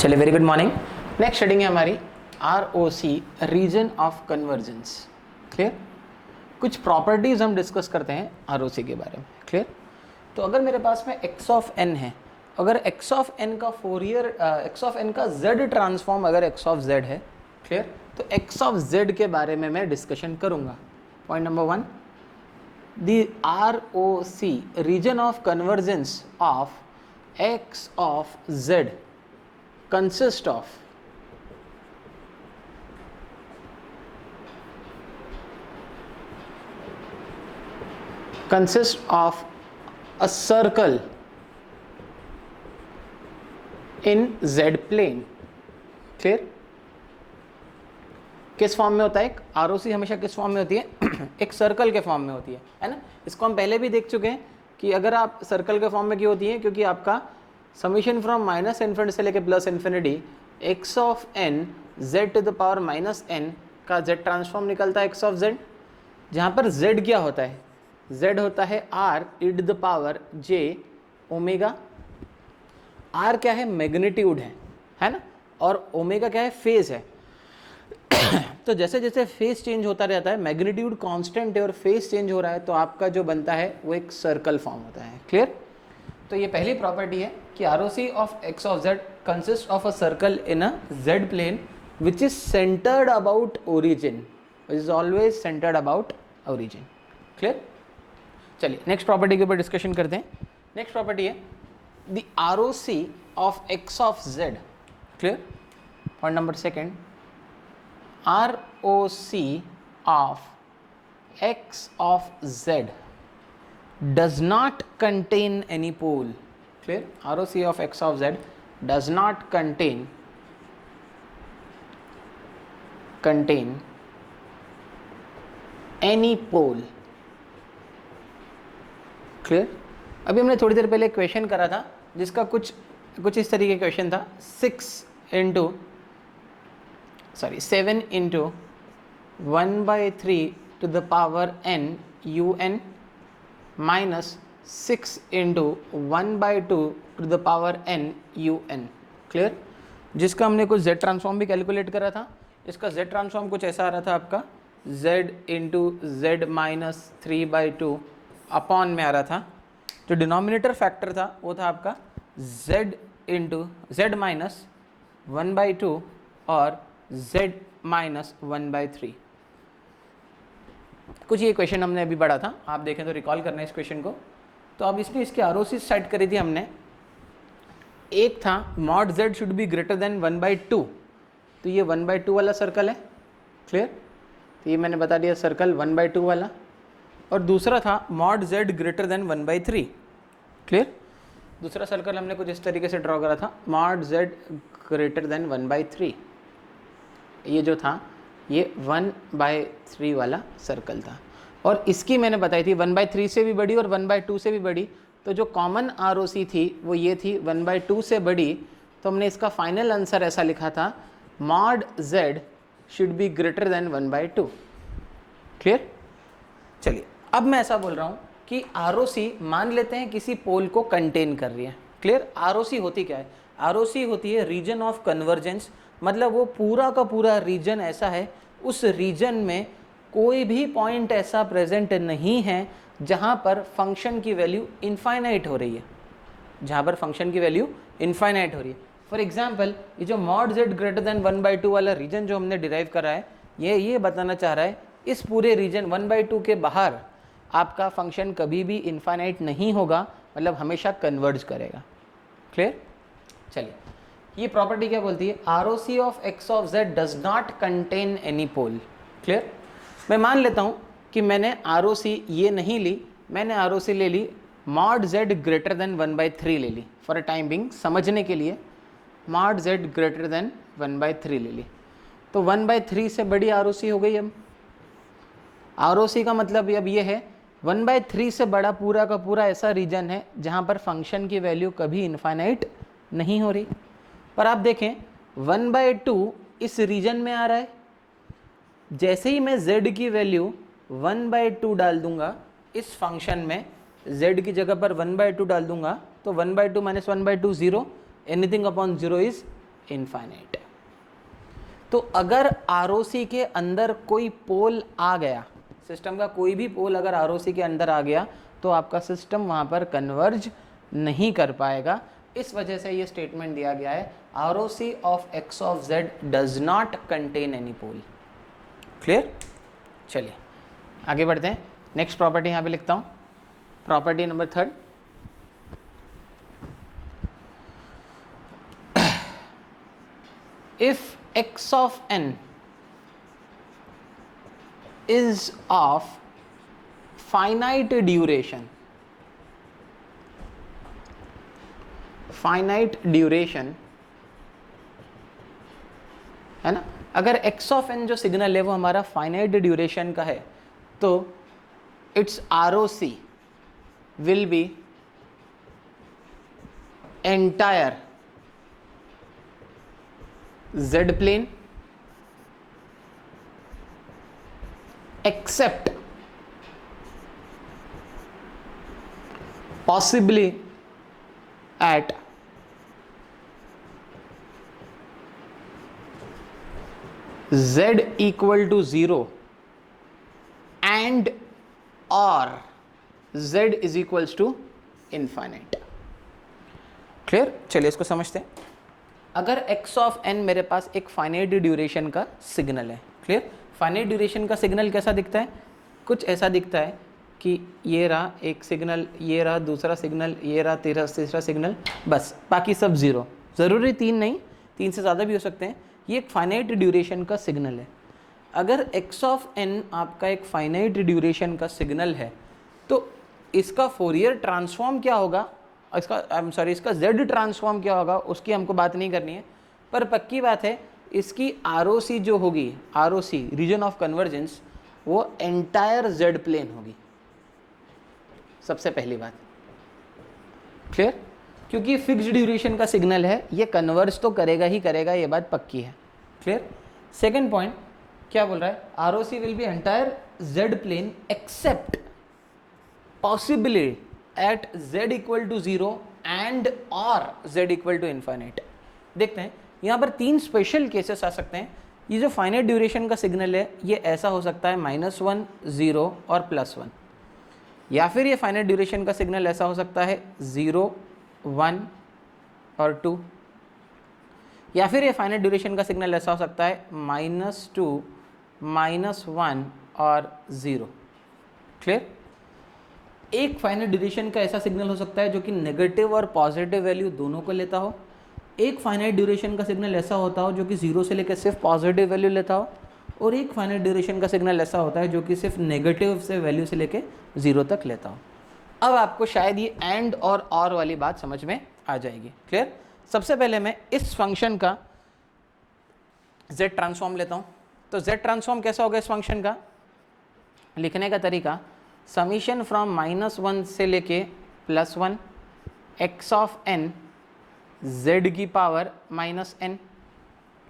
चलिए, very good morning. Next heading है हमारी ROC, region of convergence. Clear? कुछ प्रॉपर्टीज हम डिस्कस करते हैं ROC के बारे में। क्लियर? तो अगर मेरे पास में x ऑफ n है, अगर x ऑफ n का फोरियर x ऑफ n का z ट्रांसफॉर्म अगर x ऑफ z है, क्लियर, तो x ऑफ z के बारे में मैं डिस्कशन करूंगा। Point number 1, the ROC, region of convergence of x of z consist of a circle in z plane। Clear? किस फॉर्म में होता है? एक ROC हमेशा किस फॉर्म में होती है? एक सर्कल के फॉर्म में होती है ना। इसको हम पहले भी देख चुके हैं कि अगर आप सर्कल के फॉर्म में क्यों होती है, क्योंकि आपका समीशन फ्रॉम माइनस इन्फिनिटी से लेके plus infinity x of n z to the power minus n का z ट्रांसफॉर्म निकलता है x ऑफ z, जहाँ पर z क्या होता है? z होता है r e to the power j omega. r क्या है? मैग्नीट्यूड है ना, और ओमेगा क्या है? फेज है। तो जैसे जैसे फेज चेंज होता रहता है, मैग्नीट्यूड कांस्टेंट है और फेज चेंज हो रहा है, तो आपका जो बनता है वो एक सर्कल फॉर्म होता है। क्लियर? तो ये पहली प्रॉपर्टी है कि ROC of x of z consist of a circle in a z plane which is centred about origin, is always centred about origin. Clear? चलिए नेक्स्ट प्रॉपर्टी के ऊपर डिस्कशन करते हैं। नेक्स्ट प्रॉपर्टी है the ROC of x of z। Clear? Point number 2, ROC of x of z does not contain any pole। Clear? ROC of x of z does not contain any pole। Clear? अभी हमने थोड़ी देर पहले question करा था जिसका कुछ इस तरीके का क्वेश्चन था, 7 into 1/3 to the power n un minus 6 into 1/2 to the power n un। Clear? जिसका हमने कुछ z ट्रांसफॉर्म भी कैलकुलेट करा था। इसका z ट्रांसफॉर्म कुछ ऐसा आ रहा था आपका, z into z minus 3/2 upon में आ रहा था। जो डिनोमिनेटर फैक्टर था वो था आपका z इंटू z माइनस 1/2 और z माइनस 1/3। कुछ ये क्वेश्चन हमने अभी पढ़ा था, आप देखें तो रिकॉल करना है इस क्वेश्चन को। तो अब इसमें इसकी ROC सेट करी थी हमने। एक था mod z should be greater than 1/2, तो ये 1/2 वाला सर्कल है। क्लियर? तो ये मैंने बता दिया सर्कल 1/2 वाला। और दूसरा था mod z greater than 1/3। Clear? दूसरा सर्कल हमने कुछ इस तरीके से ड्रॉ करा था, मॉड z ग्रेटर देन 1/3। ये जो था ये 1/3 वाला सर्कल था। और इसकी मैंने बताई थी 1/3 से भी बड़ी और 1/2 से भी बड़ी। तो जो कॉमन ROC थी वो ये थी 1/2 से बड़ी। तो हमने इसका फाइनल आंसर ऐसा लिखा था, mod z should be greater than 1/2। Clear? चलिए अब मैं ऐसा बोल रहा हूँ कि ROC मान लेते हैं किसी पोल को कंटेन कर रही है। क्लियर? ROC होती क्या है? ROC होती है रीजन ऑफ कन्वर्जेंस, मतलब वो पूरा का पूरा रीजन ऐसा है, उस रीजन में कोई भी पॉइंट ऐसा प्रेजेंट नहीं है जहाँ पर फंक्शन की वैल्यू इनफाइनाइट हो रही है, जहाँ पर फंक्शन की वैल्यू इनफाइनाइट हो रही है। फॉर एग्जांपल ये जो मॉड z ग्रेटर देन 1/2 वाला रीजन जो हमने डिराइव करा है, ये बताना चाह रहा है इस पूरे रीजन 1/2 के बाहर आपका फंक्शन कभी भी इनफाइनाइट नहीं होगा, मतलब हमेशा कन्वर्ज करेगा। क्लियर? चलिए ये प्रॉपर्टी क्या बोलती है? ROC of x of z does not contain any pole. Clear? मैं मान लेता हूँ कि मैंने ROC ये नहीं ली, मैंने ROC ले ली मॉड z ग्रेटर देन 1/3 ले ली। फॉर अ टाइम बिंग समझने के लिए मॉड z ग्रेटर देन 1/3 ले ली। तो 1/3 से बड़ी ROC हो गई। अब ROC का मतलब अब ये है 1/3 से बड़ा पूरा का पूरा ऐसा रीजन है जहाँ पर फंक्शन की वैल्यू कभी इनफाइनाइट नहीं हो रही। पर आप देखें 1/2 इस रीजन में आ रहा है, जैसे ही मैं z की वैल्यू 1/2 डाल दूंगा इस फंक्शन में, z की जगह पर 1/2 डाल दूंगा तो 1/2 minus 1/2 0, anything upon 0 is infinite. तो अगर ROC के अंदर कोई पोल आ गया, सिस्टम का कोई भी पोल अगर ROC के अंदर आ गया तो आपका सिस्टम वहाँ पर कन्वर्ज नहीं कर पाएगा। इस वजह से ये स्टेटमेंट दिया गया है ROC of x of z does not contain any pole. Clear? चलिए आगे बढ़ते हैं। नेक्स्ट प्रॉपर्टी यहाँ पे लिखता हूँ, property number 3। If x of n is of finite duration, है ना, अगर x of n जो सिग्नल है वो हमारा फाइनाइट ड्यूरेशन का है तो its ROC will be entire z plane except possibly at z equal to 0 and or z is equals to infinite। Clear? चलिए इसको समझते हैं। अगर x ऑफ n मेरे पास एक फाइनाइट ड्यूरेशन का सिग्नल है, क्लियर? फाइनाइट ड्यूरेशन का सिग्नल कैसा दिखता है? कुछ ऐसा दिखता है कि ये रहा एक सिग्नल, ये रहा दूसरा सिग्नल, ये रहा तीसरा सिग्नल, बस बाकी सब ज़ीरो। ज़रूरी 3 नहीं, 3 से ज़्यादा भी हो सकते हैं। ये एक फाइनाइट ड्यूरेशन का सिग्नल है। अगर x ऑफ n आपका एक फाइनाइट ड्यूरेशन का सिग्नल है तो इसका फोरियर ट्रांसफॉर्म क्या होगा, इसका z ट्रांसफॉर्म क्या होगा उसकी हमको बात नहीं करनी है, पर पक्की बात है इसकी ROC जो होगी, ROC रीजन ऑफ कन्वर्जेंस, वो एंटायर z प्लेन होगी। सबसे पहली बात, क्लियर? क्योंकि फिक्स्ड ड्यूरेशन का सिग्नल है, ये कन्वर्ज तो करेगा ही करेगा, ये बात पक्की है। क्लियर? सेकेंड पॉइंट क्या बोल रहा है? ROC will be entire z plane except possibly at z equal to 0 and और z इक्वल टू इन्फाइनाइट। देखते हैं यहाँ पर 3 स्पेशल केसेस आ सकते हैं। ये जो फाइनाइट ड्यूरेशन का सिग्नल है ये ऐसा हो सकता है -1, 0 और +1, या फिर ये फाइनाइट ड्यूरेशन का सिग्नल ऐसा हो सकता है 0, 1 और 2, या फिर ये फाइनाइट ड्यूरेशन का सिग्नल ऐसा हो सकता है -2, -1 और 0। क्लियर? एक फाइनाइट ड्यूरेशन का ऐसा सिग्नल हो सकता है जो कि नेगेटिव और पॉजिटिव वैल्यू दोनों को लेता हो। एक फाइनाइट ड्यूरेशन का सिग्नल ऐसा होता हो जो कि 0 से लेकर सिर्फ पॉजिटिव वैल्यू लेता हो, और एक फाइनाइट ड्यूरेशन का सिग्नल ऐसा होता है जो कि सिर्फ नेगेटिव से वैल्यू से लेकर 0 तक लेता हो। अब आपको शायद ये एंड और वाली बात समझ में आ जाएगी। क्लियर? सबसे पहले मैं इस फंक्शन का z ट्रांसफॉर्म लेता हूँ। तो z ट्रांसफॉर्म कैसा होगा इस फंक्शन का? लिखने का तरीका समीशन फ्रॉम -1 से लेके +1 x ऑफ n z की पावर -n।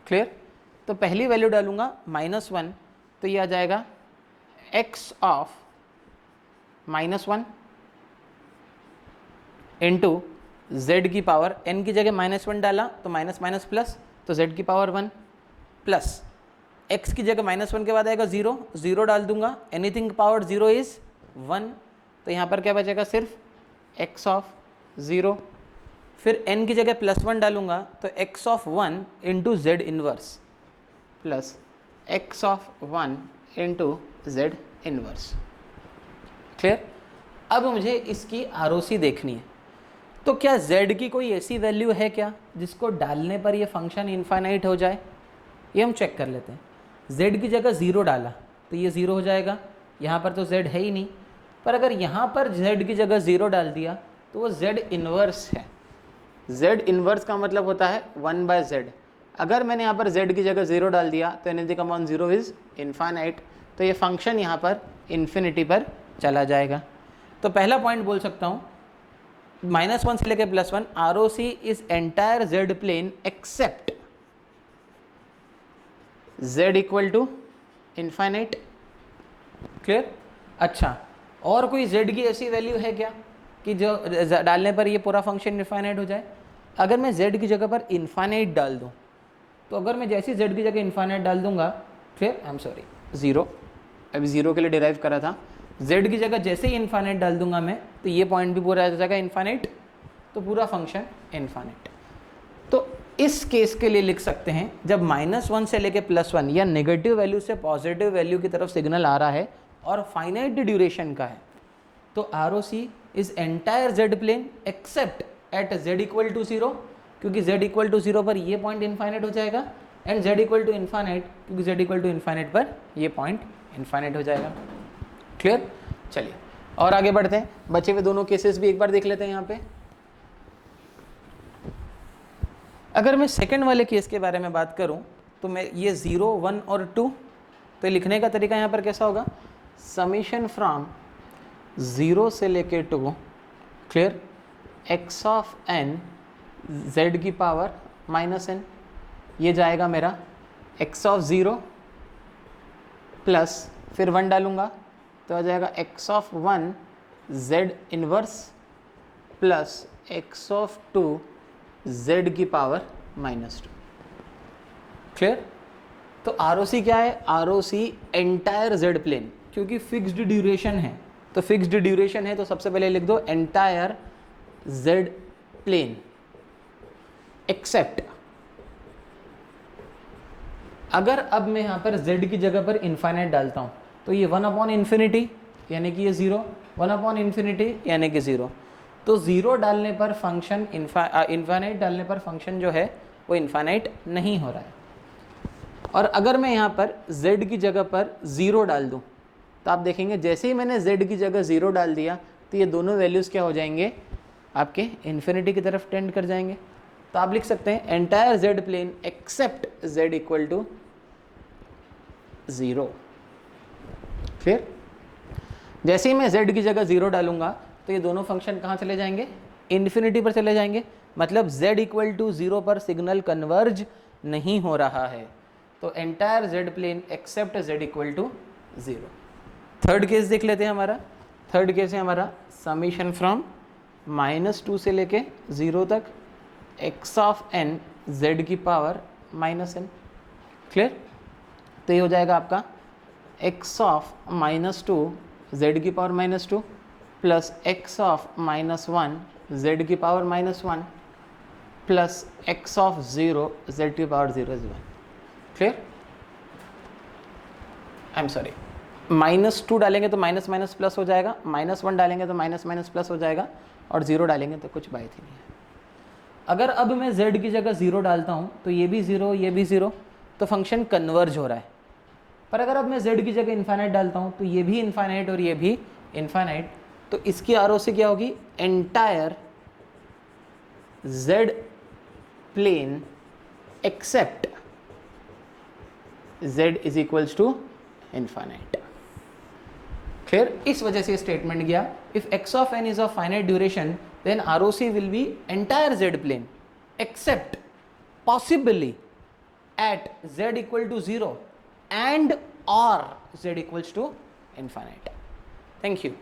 क्लियर? तो पहली वैल्यू डालूंगा -1, तो ये आ जाएगा x ऑफ -1 इंटू z की पावर, n की जगह -1 डाला तो माइनस माइनस प्लस, तो z की पावर 1 प्लस x की जगह -1 के बाद आएगा 0, 0 डाल दूंगा, एनीथिंग पावर 0 इज 1, तो यहाँ पर क्या बचेगा? सिर्फ x ऑफ 0। फिर n की जगह +1 डालूंगा तो x of 1 into z inverse plus x of 1 into z inverse. Clear? अब मुझे इसकी ROC देखनी है। तो क्या z की कोई ऐसी वैल्यू है क्या जिसको डालने पर ये फंक्शन इनफाइनाइट हो जाए? ये हम चेक कर लेते हैं। z की जगह 0 डाला तो ये 0 हो जाएगा, यहाँ पर तो z है ही नहीं। पर अगर यहाँ पर z की जगह 0 डाल दिया तो वो z इन्वर्स है। z इन्वर्स का मतलब होता है 1/z। अगर मैंने यहाँ पर z की जगह 0 डाल दिया तो एनीथिंग अपॉन 0 इज इनफाइनाइट, तो ये फंक्शन यहाँ पर इन्फिनिटी पर चला जाएगा। तो पहला पॉइंट बोल सकता हूँ -1 से लेकर +1 ROC is entire z plane except z equal to infinite. Clear? अच्छा, और कोई z की ऐसी वैल्यू है क्या कि जो डालने पर ये पूरा फंक्शन इनफाइनाइट हो जाए? अगर मैं z की जगह पर इनफाइनाइट डाल दूँ तो अगर मैं जैसी z की जगह इन्फाइनाइट डाल दूंगा, फिर आई एम सॉरी ज़ीरो, अभी ज़ीरो के लिए डिराइव करा था, z की जगह जैसे ही इन्फाइनाइट डाल दूंगा मैं, तो ये पॉइंट भी पूरा आ जाएगा इन्फाइनाइट, तो पूरा फंक्शन इन्फाइनाइट। तो इस केस के लिए लिख सकते हैं जब -1 से लेके +1 या नेगेटिव वैल्यू से पॉजिटिव वैल्यू की तरफ सिग्नल आ रहा है और फाइनाइट ड्यूरेशन का है, तो ROC is entire z plane except at z equal to 0, क्योंकि z इक्वल टू 0 पर ये पॉइंट इन्फाइनाइट हो जाएगा, and z equal to infinite, क्योंकि z इक्वल टू इन्फाइनाइट पर ये पॉइंट इन्फाइनाइट हो जाएगा। क्लियर? चलिए और आगे बढ़ते हैं, बचे हुए दोनों केसेस भी एक बार देख लेते हैं यहाँ पे। अगर मैं सेकंड वाले केस के बारे में बात करूं, तो मैं ये 0, 1 और 2, तो लिखने का तरीका यहाँ पर कैसा होगा, समीशन फ्रॉम 0 से लेके 2, clear, x of n z की पावर -n, ये जाएगा मेरा x ऑफ 0 प्लस फिर 1 डालूंगा तो आ जाएगा x of 1 z inverse plus x of 2 z की पावर -2। क्लियर? तो ROC क्या है, ROC एंटायर z प्लेन, क्योंकि फिक्स्ड ड्यूरेशन है, तो फिक्स्ड ड्यूरेशन है तो सबसे पहले लिख दो एंटायर z प्लेन एक्सेप्ट, अगर अब मैं यहाँ पर z की जगह पर इन्फाइनाइट डालता हूँ तो ये 1/∞ यानी कि ये 0, 1/∞ यानी कि 0, तो 0 डालने पर फंक्शन इन्फाइनाइट डालने पर फंक्शन जो है वो इन्फाइनाइट नहीं हो रहा है। और अगर मैं यहाँ पर z की जगह पर 0 डाल दूँ तो आप देखेंगे जैसे ही मैंने z की जगह 0 डाल दिया तो ये दोनों वैल्यूज़ क्या हो जाएंगे, आपके इन्फिनिटी की तरफ टेंड कर जाएंगे। तो आप लिख सकते हैं entire z plane except z equal to 0। फिर जैसे ही मैं z की जगह 0 डालूंगा तो ये दोनों फंक्शन कहाँ चले जाएंगे, इन्फिनिटी पर चले जाएंगे, मतलब z इक्वल टू 0 पर सिग्नल कन्वर्ज नहीं हो रहा है, तो entire z plane except z equal to 0। Third case देख लेते हैं हमारा, थर्ड केस है हमारा समीशन फ्रॉम -2 से लेके 0 तक x ऑफ n z की पावर -n। क्लियर? तो ये हो जाएगा आपका x ऑफ -2 z की power -2 plus x of -1 z की power -1 plus x of 0 z की power 0 is 1। Clear? I am sorry, -2 डालेंगे तो माइनस माइनस प्लस हो जाएगा, -1 डालेंगे तो माइनस माइनस प्लस हो जाएगा, और 0 डालेंगे तो कुछ बात ही नहीं है। अगर अब मैं z की जगह 0 डालता हूँ तो ये भी 0, ये भी 0, तो फंक्शन कन्वर्ज हो रहा है। पर अगर अब मैं z की जगह इन्फाइनाइट डालता हूँ तो ये भी इन्फाइनाइट और ये भी इन्फाइनाइट, तो इसकी ROC क्या होगी, entire z plane except z is equals to infinite. Clear? इस वजह से स्टेटमेंट गया if x of n is of finite duration then ROC will be entire z plane except possibly at z equal to 0 and or z equals to infinite. Thank you.